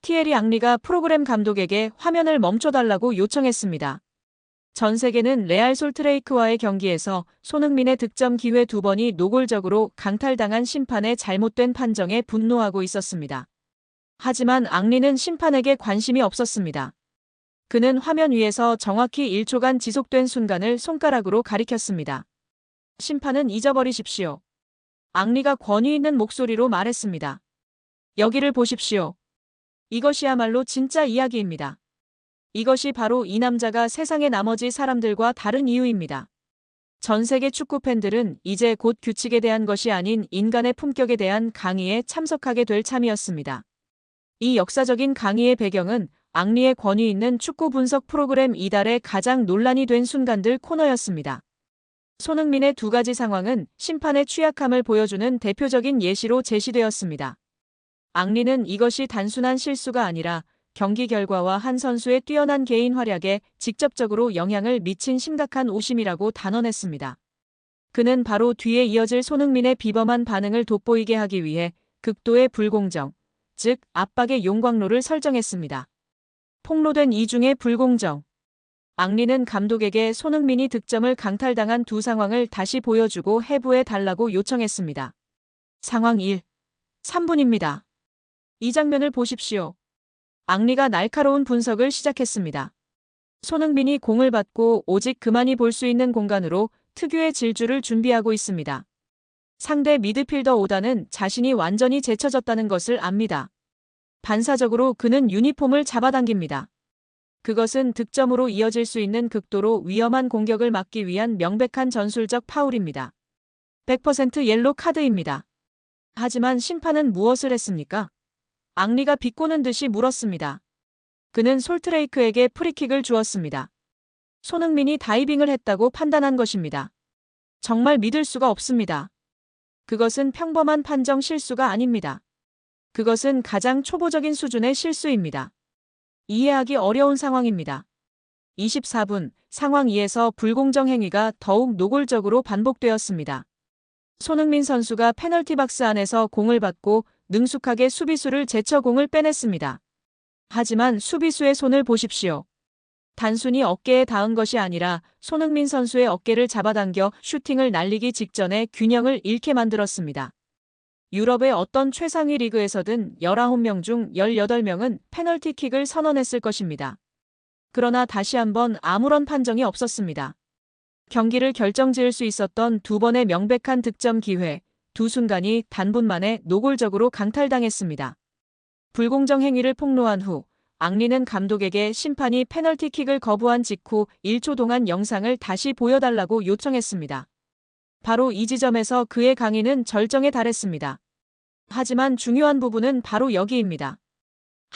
티에리 앙리가 프로그램 감독에게 화면을 멈춰달라고 요청했습니다. 전 세계는 레알 솔트레이크와의 경기에서 손흥민의 득점 기회 2번이 노골적으로 강탈당한 심판의 잘못된 판정에 분노하고 있었습니다. 하지만 앙리는 심판에게 관심이 없었습니다. 그는 화면 위에서 정확히 1초간 지속된 순간을 손가락으로 가리켰습니다. 심판은 잊어버리십시오. 앙리가 권위 있는 목소리로 말했습니다. 여기를 보십시오. 이것이야말로 진짜 이야기입니다. 이것이 바로 이 남자가 세상의 나머지 사람들과 다른 이유입니다. 전 세계 축구 팬들은 이제 곧 규칙에 대한 것이 아닌 인간의 품격에 대한 강의에 참석하게 될 참이었습니다. 이 역사적인 강의의 배경은 앙리의 권위 있는 축구 분석 프로그램 이달의 가장 논란이 된 순간들 코너였습니다. 손흥민의 2가지 상황은 심판의 취약함을 보여주는 대표적인 예시로 제시되었습니다. 앙리는 이것이 단순한 실수가 아니라 경기 결과와 한 선수의 뛰어난 개인 활약에 직접적으로 영향을 미친 심각한 오심이라고 단언했습니다. 그는 바로 뒤에 이어질 손흥민의 비범한 반응을 돋보이게 하기 위해 극도의 불공정, 즉 압박의 용광로를 설정했습니다. 폭로된 이중의 불공정. 앙리는 감독에게 손흥민이 득점을 강탈당한 2 상황을 다시 보여주고 해부해 달라고 요청했습니다. 상황 1. 3분입니다. 이 장면을 보십시오. 앙리가 날카로운 분석을 시작했습니다. 손흥민이 공을 받고 오직 그만이 볼 수 있는 공간으로 특유의 질주를 준비하고 있습니다. 상대 미드필더 오다는 자신이 완전히 제쳐졌다는 것을 압니다. 반사적으로 그는 유니폼을 잡아당깁니다. 그것은 득점으로 이어질 수 있는 극도로 위험한 공격을 막기 위한 명백한 전술적 파울입니다. 100% 옐로 카드입니다. 하지만 심판은 무엇을 했습니까? 앙리가 비꼬는 듯이 물었습니다. 그는 솔트레이크에게 프리킥을 주었습니다. 손흥민이 다이빙을 했다고 판단한 것입니다. 정말 믿을 수가 없습니다. 그것은 평범한 판정 실수가 아닙니다. 그것은 가장 초보적인 수준의 실수입니다. 이해하기 어려운 상황입니다. 24분, 상황 2에서 불공정 행위가 더욱 노골적으로 반복되었습니다. 손흥민 선수가 페널티 박스 안에서 공을 받고 능숙하게 수비수를 제쳐 공을 빼냈습니다. 하지만 수비수의 손을 보십시오. 단순히 어깨에 닿은 것이 아니라 손흥민 선수의 어깨를 잡아당겨 슈팅을 날리기 직전에 균형을 잃게 만들었습니다. 유럽의 어떤 최상위 리그에서든 19명 중 18명은 페널티킥을 선언했을 것입니다. 그러나 다시 한번 아무런 판정이 없었습니다. 경기를 결정지을 수 있었던 2번의 명백한 득점 기회, 2 순간이 단분 만에 노골적으로 강탈당했습니다. 불공정 행위를 폭로한 후 앙리는 감독에게 심판이 페널티킥을 거부한 직후 1초 동안 영상을 다시 보여달라고 요청했습니다. 바로 이 지점에서 그의 강의는 절정에 달했습니다. 하지만 중요한 부분은 바로 여기입니다.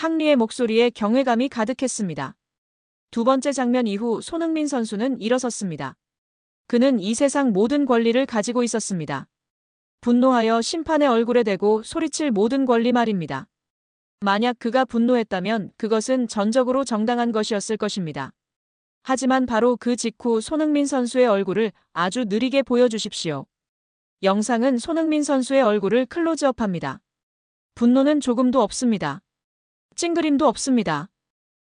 앙리의 목소리에 경외감이 가득했습니다. 2번째 장면 이후 손흥민 선수는 일어섰습니다. 그는 이 세상 모든 권리를 가지고 있었습니다. 분노하여 심판의 얼굴에 대고 소리칠 모든 권리 말입니다. 만약 그가 분노했다면 그것은 전적으로 정당한 것이었을 것입니다. 하지만 바로 그 직후 손흥민 선수의 얼굴을 아주 느리게 보여주십시오. 영상은 손흥민 선수의 얼굴을 클로즈업합니다. 분노는 조금도 없습니다. 찡그림도 없습니다.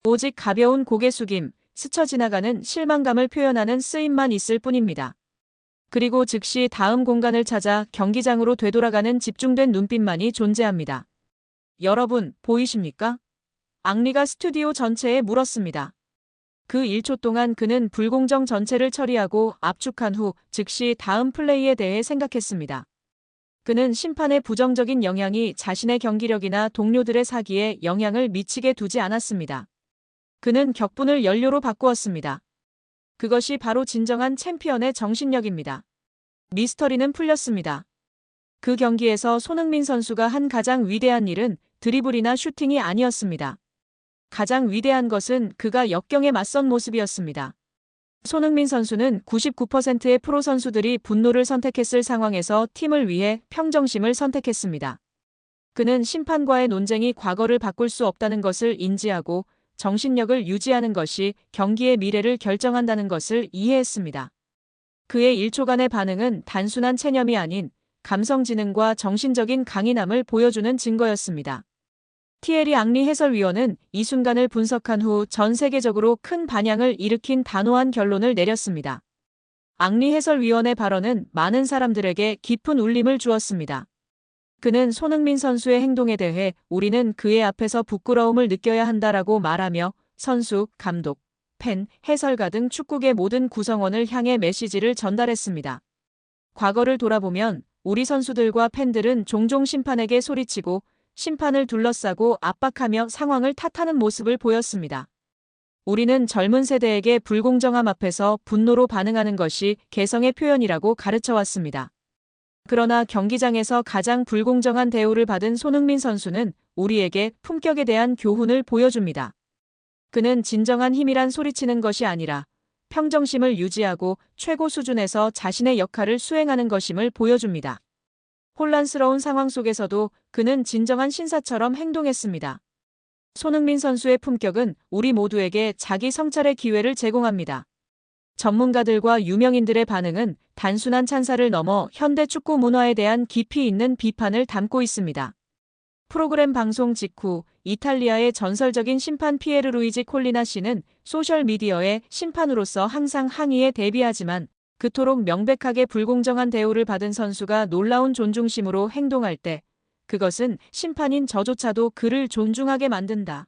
오직 가벼운 고개 숙임, 스쳐 지나가는 실망감을 표현하는 쓰임만 있을 뿐입니다. 그리고 즉시 다음 공간을 찾아 경기장으로 되돌아가는 집중된 눈빛만이 존재합니다. 여러분, 보이십니까? 앙리가 스튜디오 전체에 물었습니다. 그 1초 동안 그는 불공정 전체를 처리하고 압축한 후 즉시 다음 플레이에 대해 생각했습니다. 그는 심판의 부정적인 영향이 자신의 경기력이나 동료들의 사기에 영향을 미치게 두지 않았습니다. 그는 격분을 연료로 바꾸었습니다. 그것이 바로 진정한 챔피언의 정신력입니다. 미스터리는 풀렸습니다. 그 경기에서 손흥민 선수가 한 가장 위대한 일은 드리블이나 슈팅이 아니었습니다. 가장 위대한 것은 그가 역경에 맞선 모습이었습니다. 손흥민 선수는 99%의 프로 선수들이 분노를 선택했을 상황에서 팀을 위해 평정심을 선택했습니다. 그는 심판과의 논쟁이 과거를 바꿀 수 없다는 것을 인지하고 정신력을 유지하는 것이 경기의 미래를 결정한다는 것을 이해했습니다. 그의 1초간의 반응은 단순한 체념이 아닌 감성 지능과 정신적인 강인함을 보여주는 증거였습니다. 티에리 앙리 해설위원은 이 순간을 분석한 후 전 세계적으로 큰 반향을 일으킨 단호한 결론을 내렸습니다. 앙리 해설위원의 발언은 많은 사람들에게 깊은 울림을 주었습니다. 그는 손흥민 선수의 행동에 대해 우리는 그의 앞에서 부끄러움을 느껴야 한다라고 말하며 선수, 감독, 팬, 해설가 등 축구계 모든 구성원을 향해 메시지를 전달했습니다. 과거를 돌아보면 우리 선수들과 팬들은 종종 심판에게 소리치고 심판을 둘러싸고 압박하며 상황을 탓하는 모습을 보였습니다. 우리는 젊은 세대에게 불공정함 앞에서 분노로 반응하는 것이 개성의 표현이라고 가르쳐왔습니다. 그러나 경기장에서 가장 불공정한 대우를 받은 손흥민 선수는 우리에게 품격에 대한 교훈을 보여줍니다. 그는 진정한 힘이란 소리치는 것이 아니라 평정심을 유지하고 최고 수준에서 자신의 역할을 수행하는 것임을 보여줍니다. 혼란스러운 상황 속에서도 그는 진정한 신사처럼 행동했습니다. 손흥민 선수의 품격은 우리 모두에게 자기 성찰의 기회를 제공합니다. 전문가들과 유명인들의 반응은 단순한 찬사를 넘어 현대 축구 문화에 대한 깊이 있는 비판을 담고 있습니다. 프로그램 방송 직후 이탈리아의 전설적인 심판 피에르 루이지 콜리나 씨는 소셜미디어에 심판으로서 항상 항의에 대비하지만 그토록 명백하게 불공정한 대우를 받은 선수가 놀라운 존중심으로 행동할 때 그것은 심판인 저조차도 그를 존중하게 만든다.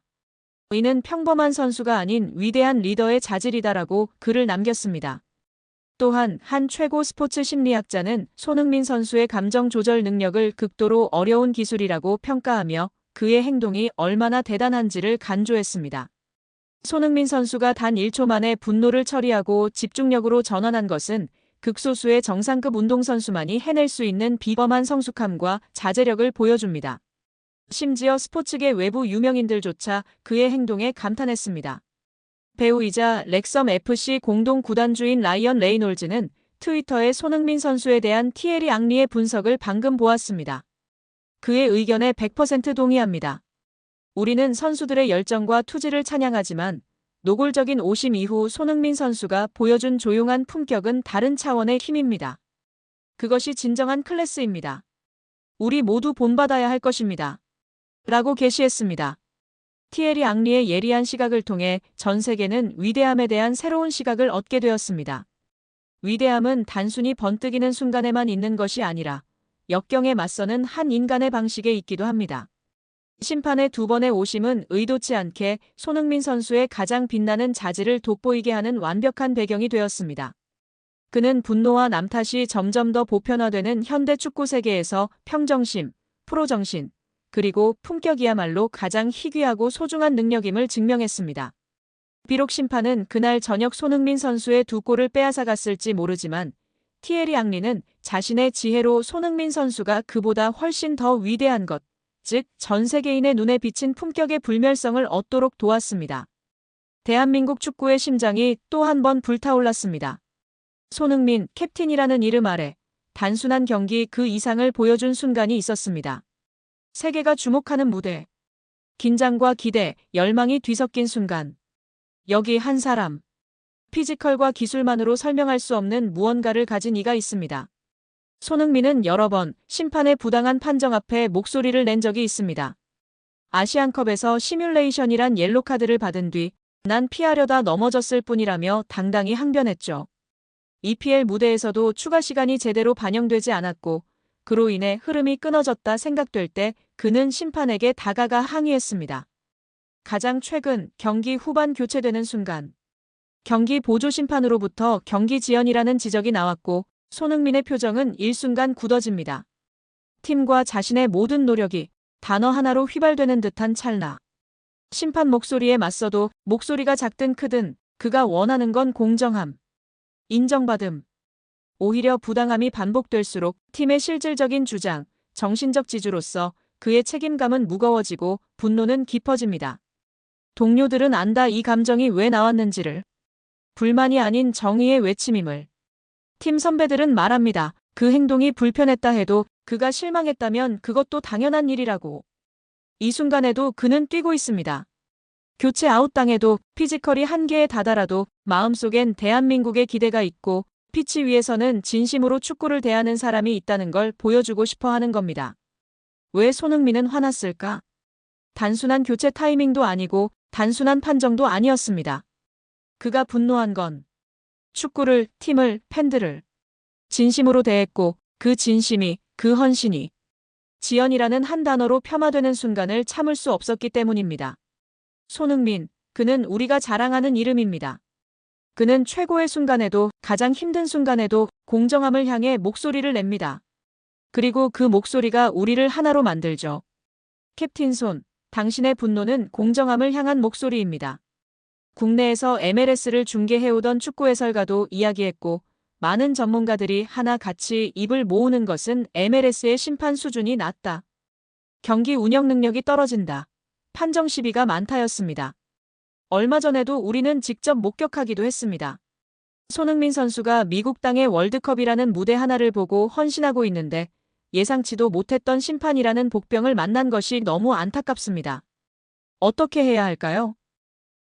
이는 평범한 선수가 아닌 위대한 리더의 자질이다라고 글을 남겼습니다. 또한 한 최고 스포츠 심리학자는 손흥민 선수의 감정 조절 능력을 극도로 어려운 기술이라고 평가하며 그의 행동이 얼마나 대단한지를 간조했습니다. 손흥민 선수가 단 1초 만에 분노를 처리하고 집중력으로 전환한 것은 극소수의 정상급 운동선수만이 해낼 수 있는 비범한 성숙함과 자제력을 보여줍니다. 심지어 스포츠계 외부 유명인들조차 그의 행동에 감탄했습니다. 배우이자 렉섬 FC 공동 구단주인 라이언 레이놀즈는 트위터에 손흥민 선수에 대한 티에리 앙리의 분석을 방금 보았습니다. 그의 의견에 100% 동의합니다. 우리는 선수들의 열정과 투지를 찬양하지만 노골적인 오심 이후 손흥민 선수가 보여준 조용한 품격은 다른 차원의 힘입니다. 그것이 진정한 클래스입니다. 우리 모두 본받아야 할 것입니다. 라고 게시했습니다. 티에리 앙리의 예리한 시각을 통해 전 세계는 위대함에 대한 새로운 시각을 얻게 되었습니다. 위대함은 단순히 번뜩이는 순간에만 있는 것이 아니라 역경에 맞서는 한 인간의 방식에 있기도 합니다. 심판의 2번의 오심은 의도치 않게 손흥민 선수의 가장 빛나는 자질을 돋보이게 하는 완벽한 배경이 되었습니다. 그는 분노와 남탓이 점점 더 보편화되는 현대 축구 세계에서 평정심, 프로정신, 그리고 품격이야말로 가장 희귀하고 소중한 능력임을 증명했습니다. 비록 심판은 그날 저녁 손흥민 선수의 2골을 빼앗아갔을지 모르지만 티에리 앙리는 자신의 지혜로 손흥민 선수가 그보다 훨씬 더 위대한 것, 즉 전 세계인의 눈에 비친 품격의 불멸성을 얻도록 도왔습니다. 대한민국 축구의 심장이 또 한 번 불타올랐습니다. 손흥민, 캡틴이라는 이름 아래 단순한 경기 그 이상을 보여준 순간이 있었습니다. 세계가 주목하는 무대. 긴장과 기대, 열망이 뒤섞인 순간. 여기 한 사람. 피지컬과 기술만으로 설명할 수 없는 무언가를 가진 이가 있습니다. 손흥민은 여러 번 심판의 부당한 판정 앞에 목소리를 낸 적이 있습니다. 아시안컵에서 시뮬레이션이란 옐로카드를 받은 뒤 난 피하려다 넘어졌을 뿐이라며 당당히 항변했죠. EPL 무대에서도 추가 시간이 제대로 반영되지 않았고 그로 인해 흐름이 끊어졌다 생각될 때 그는 심판에게 다가가 항의했습니다. 가장 최근 경기 후반 교체되는 순간 경기 보조 심판으로부터 경기 지연이라는 지적이 나왔고 손흥민의 표정은 일순간 굳어집니다. 팀과 자신의 모든 노력이 단어 하나로 휘발되는 듯한 찰나. 심판 목소리에 맞서도 목소리가 작든 크든 그가 원하는 건 공정함, 인정받음. 오히려 부당함이 반복될수록 팀의 실질적인 주장, 정신적 지주로서 그의 책임감은 무거워지고 분노는 깊어집니다. 동료들은 안다 이 감정이 왜 나왔는지를. 불만이 아닌 정의의 외침임을. 팀 선배들은 말합니다. 그 행동이 불편했다 해도 그가 실망했다면 그것도 당연한 일이라고. 이 순간에도 그는 뛰고 있습니다. 교체 아웃당해도 피지컬이 한계에 다다라도 마음속엔 대한민국의 기대가 있고 피치 위에서는 진심으로 축구를 대하는 사람이 있다는 걸 보여주고 싶어 하는 겁니다. 왜 손흥민은 화났을까? 단순한 교체 타이밍도 아니고 단순한 판정도 아니었습니다. 그가 분노한 건 축구를, 팀을, 팬들을 진심으로 대했고 그 진심이, 그 헌신이 지연이라는 한 단어로 폄하되는 순간을 참을 수 없었기 때문입니다. 손흥민, 그는 우리가 자랑하는 이름입니다. 그는 최고의 순간에도 가장 힘든 순간에도 공정함을 향해 목소리를 냅니다. 그리고 그 목소리가 우리를 하나로 만들죠. 캡틴 손, 당신의 분노는 공정함을 향한 목소리입니다. 국내에서 MLS를 중계해오던 축구 해설가도 이야기했고 많은 전문가들이 하나같이 입을 모으는 것은 MLS의 심판 수준이 낮다. 경기 운영 능력이 떨어진다. 판정 시비가 많다였습니다. 얼마 전에도 우리는 직접 목격하기도 했습니다. 손흥민 선수가 미국 땅의 월드컵이라는 무대 하나를 보고 헌신하고 있는데 예상치도 못했던 심판이라는 복병을 만난 것이 너무 안타깝습니다. 어떻게 해야 할까요?